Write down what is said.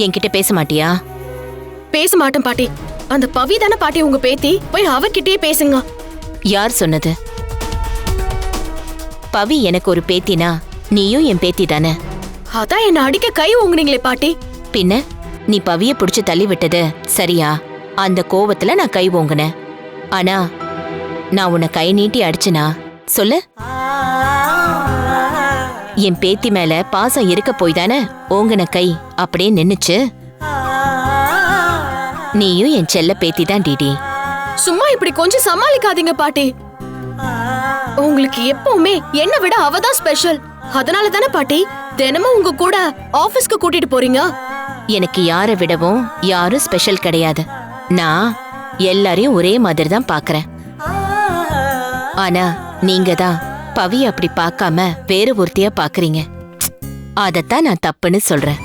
என்கிட்ட பேச மாட்டியா? பேச மாட்டேன் பாட்டி. அந்த பவி தானே பாட்டி உங்க பேத்தி, போய் அவகிட்டயே பேசுங்க. யார் சொன்னது? பவி எனக்கு ஒரு பேத்தினா நீயும் என் பேத்தி தானே. அதான் என்ன அடிக்க கை ஓங்குனீங்களே பாட்டி. பின்ன நீ பவிய புடிச்சு தள்ளி விட்டது சரியா? அந்த கோவத்துல நான் கை ஓங்குனேன். ஆனா நான் உன்னை கை நீட்டி அடிச்சனா சொல்லு? என் பேத்தி மேல பாசம் இருக்க போய் தானே ஓங்குன கை அப்படியே நின்னுச்சு. நீயும் என் செல்ல பேத்தி தான் டிடி. சும்மா இப்படி கொஞ்சம் சமாளிக்காதீங்க பாட்டி. உங்களுக்கு எப்பவுமே என்ன விட அவதான் ஸ்பெஷல். அதனால தானே பாட்டி தினமும் உங்க கூட ஆபீஸ்க்கு கூட்டிட்டு போறீங்க. எனக்கு யாரை விடவும் யாரும் ஸ்பெஷல் கிடையாது. நான் எல்லாரையும் ஒரே மாதிரி தான் பாக்குறேன். ஆனா நீங்க தான் பவி அப்படி பார்க்காம வேற ஒருத்தியா பாக்குறீங்க. அதத்தான் நான் தப்புன்னு சொல்றேன்.